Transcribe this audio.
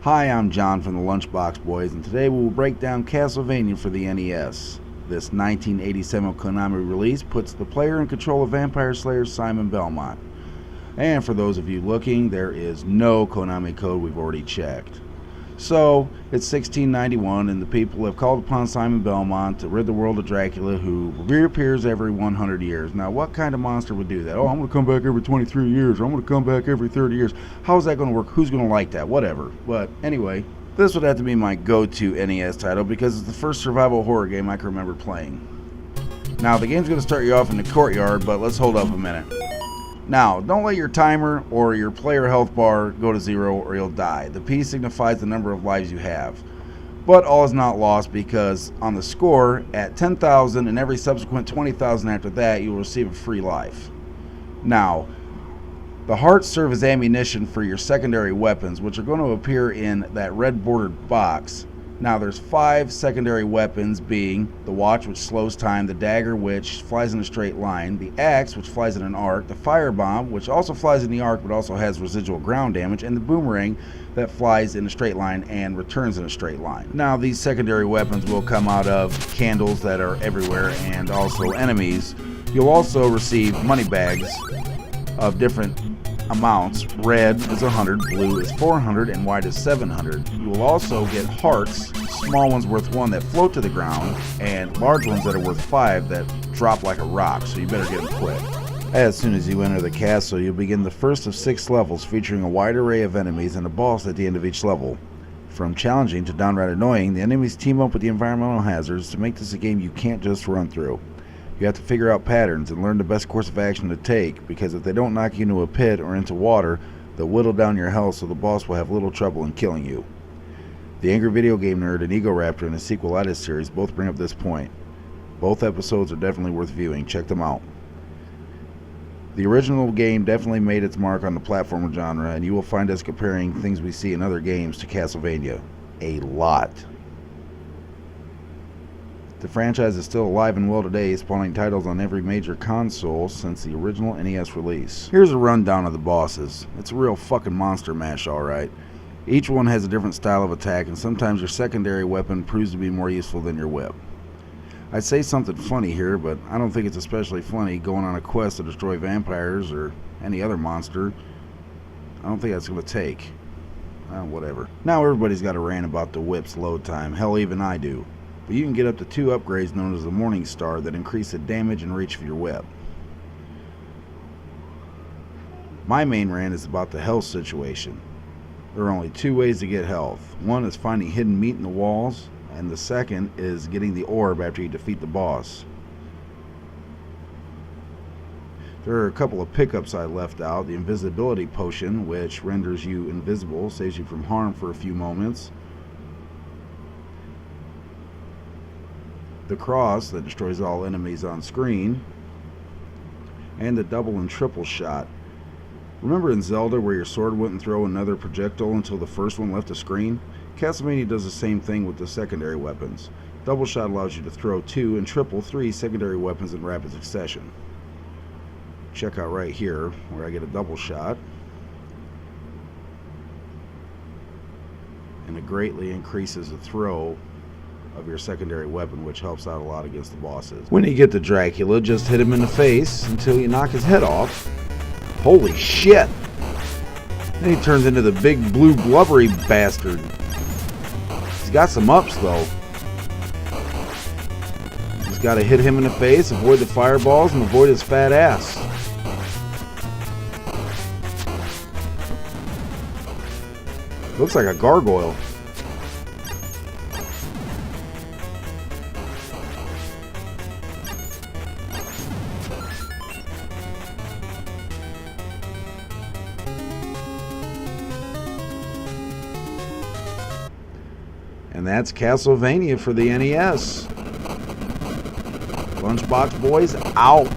Hi, I'm John from the Lunchbox Boys, and today we will break down Castlevania for the NES. This 1987 Konami release puts the player in control of Vampire Slayer Simon Belmont. And for those of you looking, there is no Konami code, we've already checked. So, it's 1691, and the people have called upon Simon Belmont to rid the world of Dracula, who reappears every 100 years. Now, what kind of monster would do that? Oh, I'm going to come back every 23 years, or I'm going to come back every 30 years. How is that going to work? Who's going to like that? Whatever. But anyway, this would have to be my go-to NES title, because it's the first survival horror game I can remember playing. Now, the game's going to start you off in the courtyard, but let's hold up a minute. Now, don't let your timer or your player health bar go to 0 or you'll die. The P signifies the number of lives you have. But all is not lost, because on the score, at 10,000 and every subsequent 20,000 after that, you will receive a free life. Now, the hearts serve as ammunition for your secondary weapons, which are going to appear in that red bordered box. Now, there's 5 secondary weapons, being the watch, which slows time, the dagger, which flies in a straight line, the axe, which flies in an arc, the firebomb, which also flies in the arc but also has residual ground damage, and the boomerang that flies in a straight line and returns in a straight line. Now, these secondary weapons will come out of candles that are everywhere and also enemies. You'll also receive money bags of different amounts. Red is 100, blue is 400, and white is 700. You will also get hearts, small ones worth 1 that float to the ground, and large ones that are worth 5 that drop like a rock, so you better get them quick. As soon as you enter the castle, you'll begin the first of 6 levels, featuring a wide array of enemies and a boss at the end of each level. From challenging to downright annoying, the enemies team up with the environmental hazards to make this a game you can't just run through. You have to figure out patterns and learn the best course of action to take, because if they don't knock you into a pit or into water, they'll whittle down your health, so the boss will have little trouble in killing you. The Angry Video Game Nerd and Ego Raptor in the Sequelitis series both bring up this point. Both episodes are definitely worth viewing. Check them out. The original game definitely made its mark on the platformer genre, and you will find us comparing things we see in other games to Castlevania. A lot. The franchise is still alive and well today, spawning titles on every major console since the original NES release. Here's a rundown of the bosses. It's a real fucking monster mash, alright. Each one has a different style of attack, and sometimes your secondary weapon proves to be more useful than your whip. I'd say something funny here, but I don't think it's especially funny going on a quest to destroy vampires or any other monster. I don't think that's going to take. Whatever. Now everybody's got a rant about the whip's load time. Hell, even I do. But you can get up to 2 upgrades known as the Morning Star that increase the damage and reach of your whip. My main rant is about the health situation. There are only 2 ways to get health. One is finding hidden meat in the walls, and the second is getting the orb after you defeat the boss. There are a couple of pickups I left out. The invisibility potion, which renders you invisible, saves you from harm for a few moments. The cross, that destroys all enemies on screen, and the double and triple shot. Remember in Zelda where your sword wouldn't throw another projectile until the first one left the screen? Castlevania does the same thing with the secondary weapons. Double shot allows you to throw 2 and triple 3 secondary weapons in rapid succession. Check out right here where I get a double shot, and it greatly increases the throw of your secondary weapon, which helps out a lot against the bosses. When you get to Dracula, just hit him in the face until you knock his head off. Holy shit! Then he turns into the big blue blubbery bastard. He's got some ups though. He's got to hit him in the face, avoid the fireballs, and avoid his fat ass. Looks like a gargoyle. And that's Castlevania for the NES. Lunchbox Boys out.